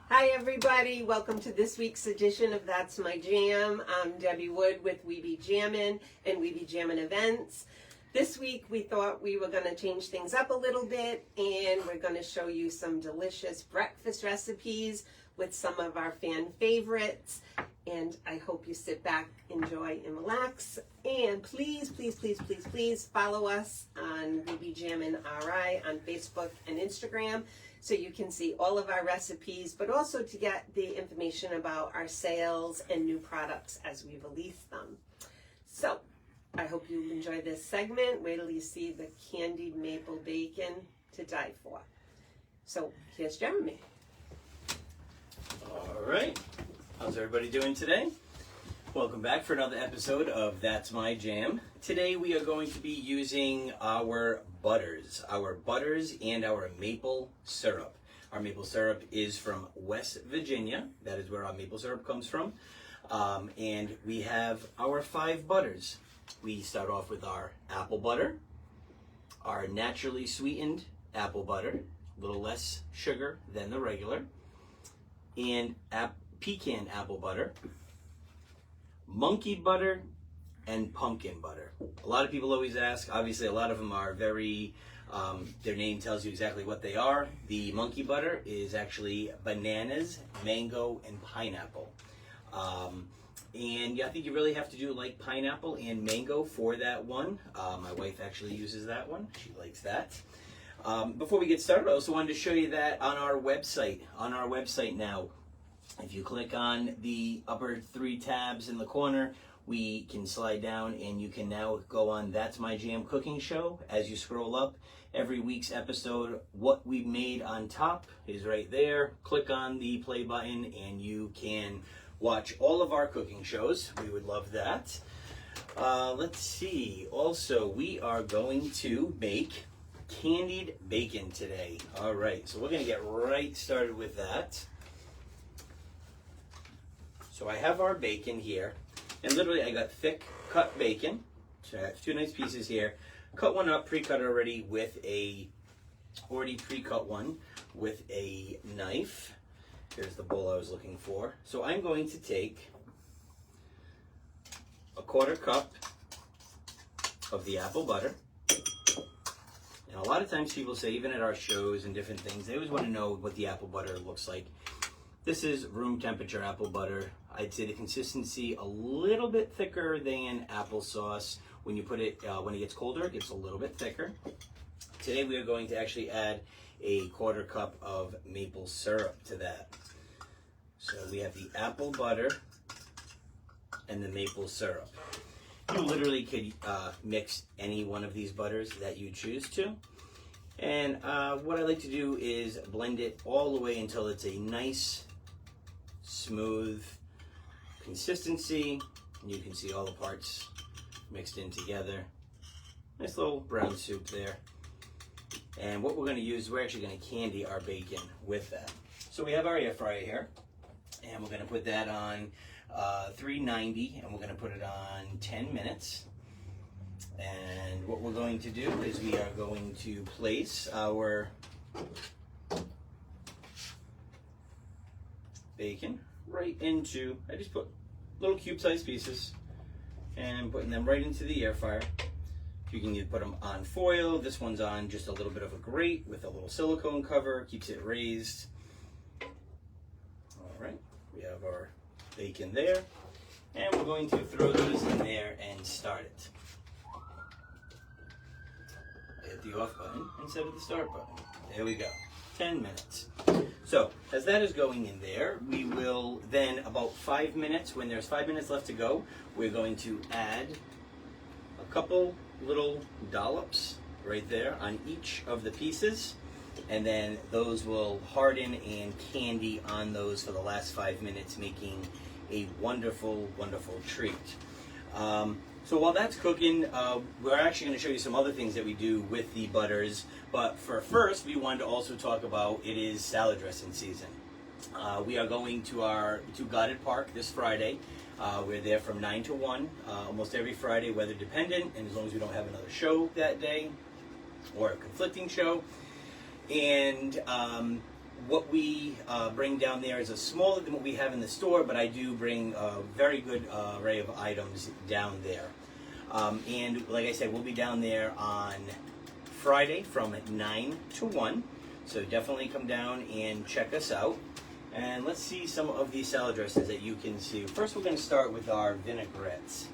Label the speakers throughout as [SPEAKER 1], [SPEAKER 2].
[SPEAKER 1] Hi everybody, welcome to this week's edition of That's My Jam. I'm Debbie Wood with We Be Jammin' and We Be Jammin' Events. This week we thought we were going to change things up a little bit and we're going to show you some delicious breakfast recipes with some of our fan favorites. And I hope you sit back, enjoy, and relax. And please, please, please, please, please follow us on We Be Jammin' RI on Facebook and Instagram, so you can see all of our recipes, but also to get the information about our sales and new products as we release them. So I hope you enjoy this segment. Wait till you see the candied maple bacon to die for. So here's Jeremy.
[SPEAKER 2] All right. How's everybody doing today? Welcome back for another episode of That's My Jam. Today we are going to be using our butters and our maple syrup. Our maple syrup is from West Virginia. That is where our maple syrup comes from. And we have our 5 butters. We start off with our apple butter, our naturally sweetened apple butter, a little less sugar than the regular, and pecan apple butter, monkey butter, and pumpkin butter. A lot of people always ask, obviously a lot of them are very, their name tells you exactly what they are. The monkey butter is actually bananas, mango, and pineapple. And I think you really have to do like pineapple and mango for that one. My wife actually uses that one. She likes that. Before we get started, I also wanted to show you that on our website. On our website now, if you click on the upper 3 tabs in the corner, we can slide down and you can now go on That's My Jam Cooking Show. As you scroll up, every week's episode, what we made on top is right there. Click on the play button and you can watch all of our cooking shows. We would love that. Let's see. Also, we are going to make candied bacon today. All right, so we're going to get right started with that. So I have our bacon here, and literally I got thick cut bacon. So I have 2 nice pieces here. Cut one up, pre-cut already with already pre-cut one with a knife. Here's the bowl I was looking for. So I'm going to take a 1/4 cup of the apple butter. And a lot of times people say, even at our shows and different things, they always want to know what the apple butter looks like. This is room temperature apple butter. I'd say the consistency a little bit thicker than applesauce. When you put it, when it gets colder, it gets a little bit thicker. Today we are going to actually add a 1/4 cup of maple syrup to that. So we have the apple butter and the maple syrup. You literally could mix any one of these butters that you choose to. And what I like to do is blend it all the way until it's a nice, smooth consistency. And you can see all the parts mixed in together. Nice little brown soup there. And what we're going to use, we're actually going to candy our bacon with that. So we have our air fryer here, and we're going to put that on 390, and we're going to put it on 10 minutes. And what we're going to do is we are going to place our bacon right into, I just put little cube-sized pieces and putting them right into the air fryer. You can either put them on foil. This one's on just a little bit of a grate with a little silicone cover, keeps it raised. All right, we have our bacon there, and we're going to throw those in there and start it. Hit the off button instead of the start button. There we go. 10 minutes. So as that is going in there, we will then about 5 minutes, when there's 5 minutes left to go, we're going to add a couple little dollops right there on each of the pieces, and then those will harden and candy on those for the last 5 minutes, making a wonderful, wonderful treat. So while that's cooking, we're actually going to show you some other things that we do with the butters. But for first, we wanted to also talk about, it is salad dressing season. We are going to Goddard Park this Friday. We're there from 9 to 1, almost every Friday, weather dependent, and as long as we don't have another show that day or a conflicting show. And what we bring down there is a smaller than what we have in the store, but I do bring a very good array of items down there. And like I said, we'll be down there on Friday from 9 to 1. So definitely come down and check us out. And let's see some of these salad dressings that you can see. First, we're going to start with our vinaigrettes.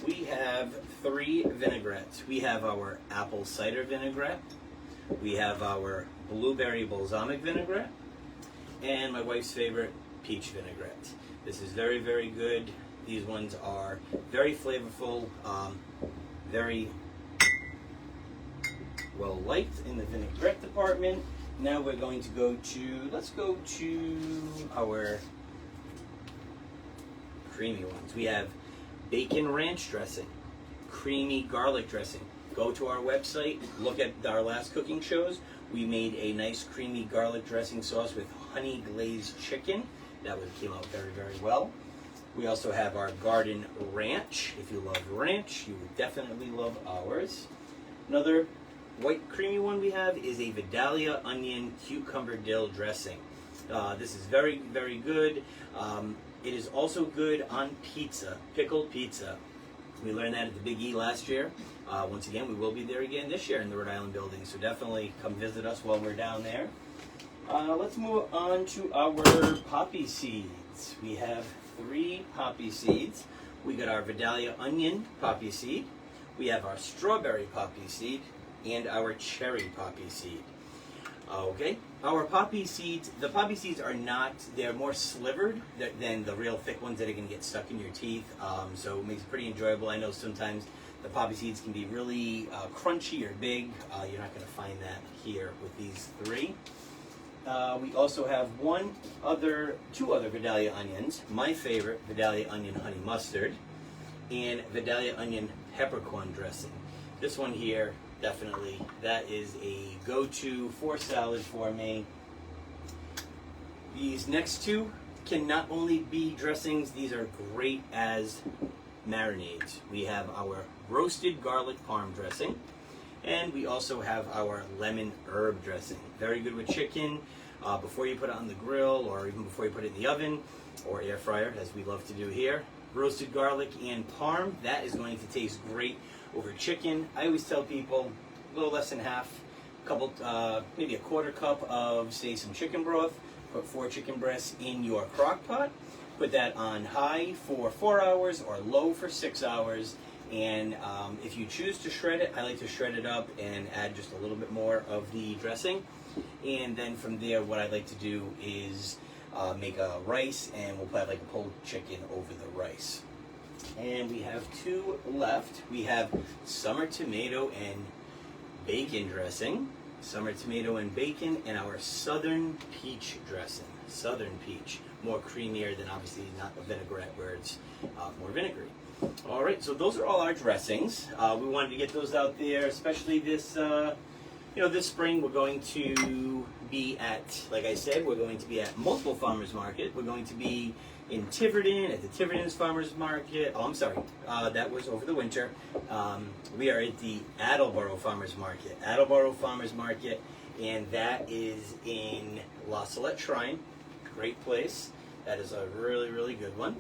[SPEAKER 2] We have 3 vinaigrettes. We have our apple cider vinaigrette. We have our blueberry balsamic vinaigrette. And my wife's favorite, peach vinaigrette. This is very, very good. These ones are very flavorful, very well liked in the vinaigrette department. Now we're going to go to, let's go to our creamy ones. We have bacon ranch dressing, creamy garlic dressing. Go to our website, look at our last cooking shows. We made a nice creamy garlic dressing sauce with honey glazed chicken. That one came out very, very well. We also have our garden ranch. If you love ranch, you would definitely love ours. Another white creamy one we have is a Vidalia onion cucumber dill dressing. This is very, very good. It is also good on pizza, pickled pizza. We learned that at the Big E last year. Once again, we will be there again this year in the Rhode Island building, so definitely come visit us while we're down there. Let's move on to our poppy seeds. We have 3 poppy seeds. We got our Vidalia onion poppy seed. We have our strawberry poppy seed and our cherry poppy seed. Okay, our poppy seeds, the poppy seeds are not, they're more slivered than the real thick ones that are going to get stuck in your teeth, so it makes it pretty enjoyable. I know sometimes the poppy seeds can be really crunchy or big. You're not going to find that here with these 3. We also have 2 other Vidalia onions. My favorite, Vidalia onion honey mustard, and Vidalia onion peppercorn dressing. This one here, definitely, that is a go-to for salad for me. These next 2 can not only be dressings, these are great as marinades. We have our roasted garlic parm dressing, and we also have our lemon herb dressing. Very good with chicken, before you put it on the grill, or even before you put it in the oven, or air fryer, as we love to do here. Roasted garlic and parm, that is going to taste great over chicken. I always tell people a little less than half, maybe a quarter cup of, say, some chicken broth. Put 4 chicken breasts in your crock pot. Put that on high for 4 hours or low for 6 hours. And if you choose to shred it, I like to shred it up and add just a little bit more of the dressing. And then from there, what I like to do is make a rice, and we'll put like a pulled chicken over the rice. And we have 2 left. We have summer tomato and bacon dressing, summer tomato and bacon, and our southern peach dressing. Southern peach, more creamier than obviously not the vinaigrette where it's more vinegary. All right, so those are all our dressings. We wanted to get those out there, especially this, this spring. We're going to be at, like I said, we're going to be at multiple farmers market. We're going to be in Tiverton at the Tiverton's Farmers Market. Oh, I'm sorry, that was over the winter. We are at the Attleboro Farmers Market. Attleboro Farmers Market, and that is in La Salette Shrine. Great place. That is a really, really good one.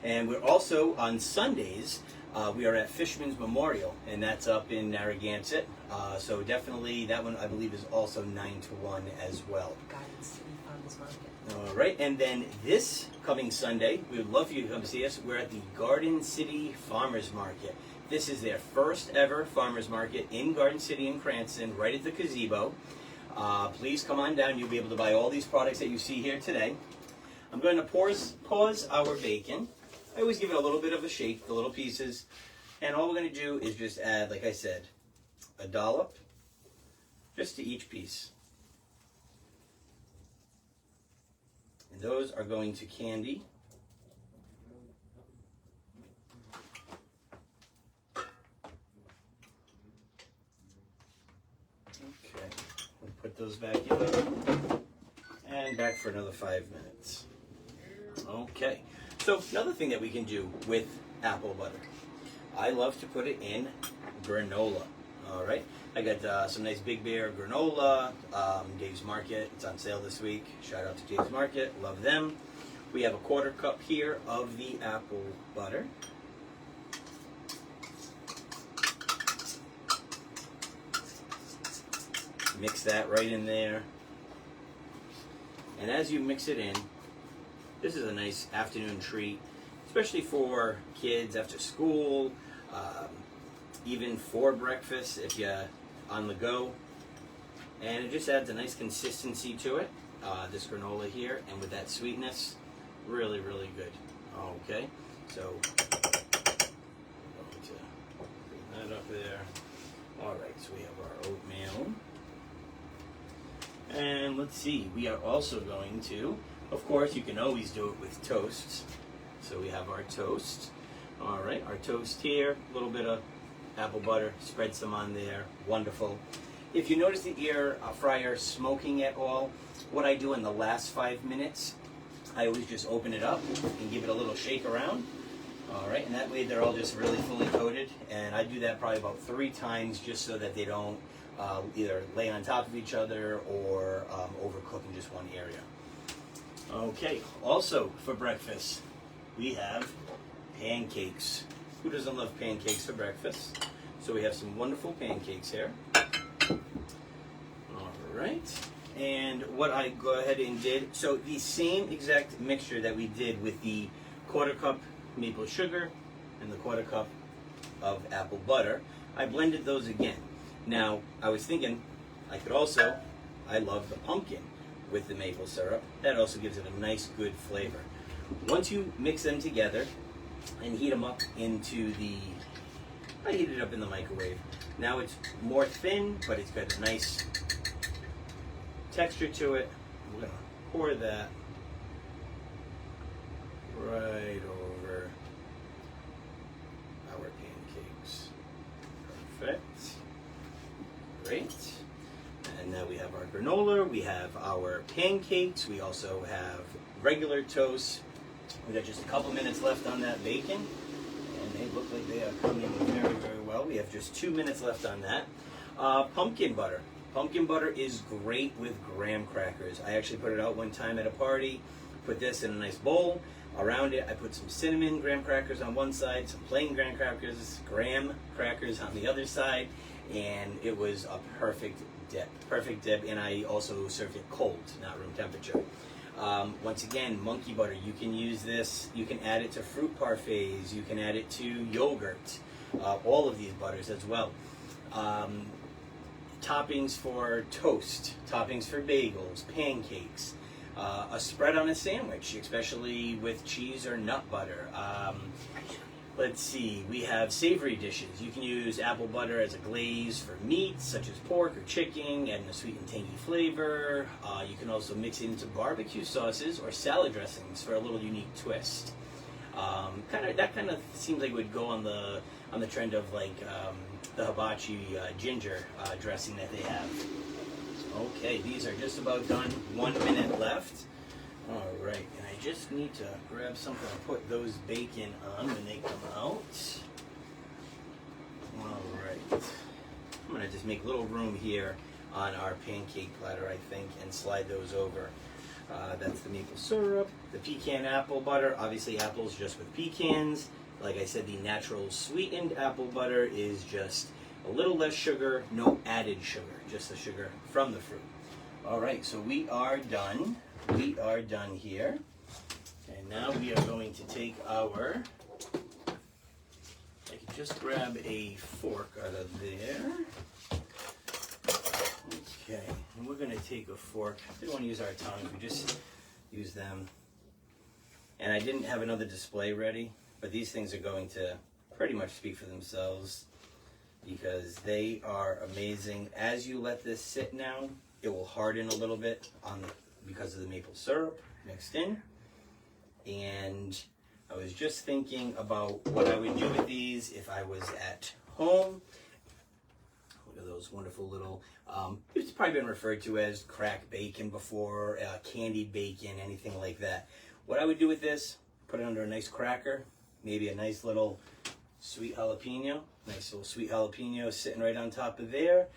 [SPEAKER 2] And we're also on Sundays. We are at Fisherman's Memorial, and that's up in Narragansett. So definitely that one, I believe, is also 9 to 1 as well.
[SPEAKER 3] Garden City Farmers Market.
[SPEAKER 2] All right, and then this coming Sunday, we would love for you to come see us. We're at the Garden City Farmers Market. This is their first ever farmers market in Garden City in Cranston, right at the gazebo. Please come on down. You'll be able to buy all these products that you see here today. I'm going to pause our bacon. I always give it a little bit of a shake, the little pieces. And all we're going to do is just add, like I said, a dollop just to each piece. And those are going to candy. Okay, we'll put those back in and back for another 5 minutes. Okay, so another thing that we can do with apple butter, I love to put it in granola. All right, I got some nice Big Bear granola, Dave's Market. It's on sale this week. Shout out to Dave's Market, love them. We have a 1/4 cup here of the apple butter. Mix that right in there. And as you mix it in, this is a nice afternoon treat, especially for kids after school, even for breakfast if you're on the go. And it just adds a nice consistency to it, this granola here, and with that sweetness, really, really good. Okay, so going to bring that up there. All right, so we have our oatmeal. And let's see, we are also going to, of course, you can always do it with toasts. So we have our toast. All right, our toast here, a little bit of apple butter, spread some on there, wonderful. If you notice the air fryer smoking at all, what I do in the last 5 minutes, I always just open it up and give it a little shake around. All right, and that way they're all just really fully coated. And I do that probably about 3 times just so that they don't either lay on top of each other or overcook in just one area. Okay, also for breakfast, we have pancakes. Who doesn't love pancakes for breakfast? So we have some wonderful pancakes here. All right, and what I go ahead and did, so the same exact mixture that we did with the 1/4 cup maple sugar and the 1/4 cup of apple butter, I blended those again. Now, I was thinking I could also, I love the pumpkin with the maple syrup. That also gives it a nice, good flavor. Once you mix them together and heat them up into I heat it up in the microwave. Now it's more thin, but it's got a nice texture to it. We're gonna pour that right over our pancakes. Perfect. Great. And now we have our granola, we have our pancakes, we also have regular toast. We got just a couple minutes left on that bacon, and they look like they are coming very, very well. We have just 2 minutes left on that. Pumpkin butter. Pumpkin butter is great with graham crackers. I actually put it out one time at a party, put this in a nice bowl. Around it, I put some cinnamon graham crackers on one side, some plain graham crackers on the other side, and it was a perfect dip, and I also served it cold, not room temperature. Once again, monkey butter, you can use this, you can add it to fruit parfaits, you can add it to yogurt, all of these butters as well. Toppings for toast, toppings for bagels, pancakes, a spread on a sandwich, especially with cheese or nut butter. Let's see, we have savory dishes. You can use apple butter as a glaze for meats, such as pork or chicken, adding a sweet and tangy flavor. You can also mix it into barbecue sauces or salad dressings for a little unique twist. That kind of seems like it would go on the trend of like the hibachi ginger dressing that they have. Okay, these are just about done. 1 minute left. All right, and I just need to grab something to put those bacon on when they come out. All right. I'm gonna just make little room here on our pancake platter, I think, and slide those over. That's the maple syrup, the pecan apple butter. Obviously, apples just with pecans. Like I said, the natural sweetened apple butter is just a little less sugar, no added sugar, just the sugar from the fruit. All right, so we are done. We are done here. And now we are going to take our, I can just grab a fork out of there. Okay, and we're going to take a fork. We don't want to use our tongs, we just use them. And I didn't have another display ready, but these things are going to pretty much speak for themselves because they are amazing. As you let this sit now, it will harden a little bit because of the maple syrup mixed in. And I was just thinking about what I would do with these if I was at home. Look at those wonderful little, it's probably been referred to as cracked bacon before, candied bacon, anything like that. What I would do with this, put it under a nice cracker, maybe a nice little sweet jalapeno. Nice little sweet jalapeno sitting right on top of there.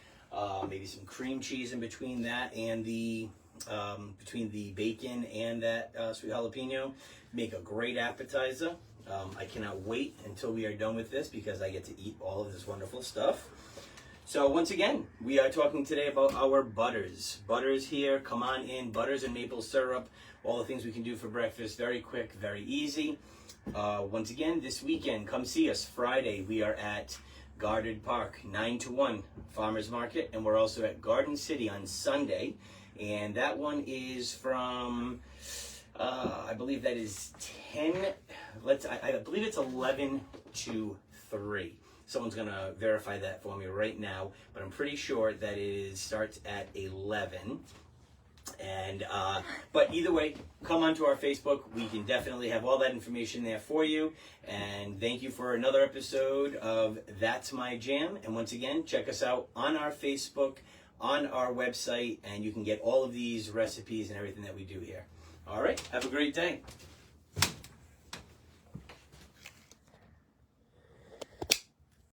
[SPEAKER 2] Maybe some cream cheese in between that and between the bacon and that sweet jalapeno. Make a great appetizer. I cannot wait until we are done with this because I get to eat all of this wonderful stuff. So once again, we are talking today about our butters. Butters here, come on in. Butters and maple syrup, all the things we can do for breakfast. Very quick, very easy. Once again, this weekend, come see us. Friday, we are at Goddard Park, 9 to 1 Farmers Market. And we're also at Garden City on Sunday. And that one is from, I believe that is 10, I believe it's 11 to 3. Someone's going to verify that for me right now, but I'm pretty sure that it starts at 11. And but either way, come onto our Facebook. We can definitely have all that information there for you. And thank you for another episode of That's My Jam. And once again, check us out on our Facebook, on our website, and you can get all of these recipes and everything that we do here. All right, have a great day.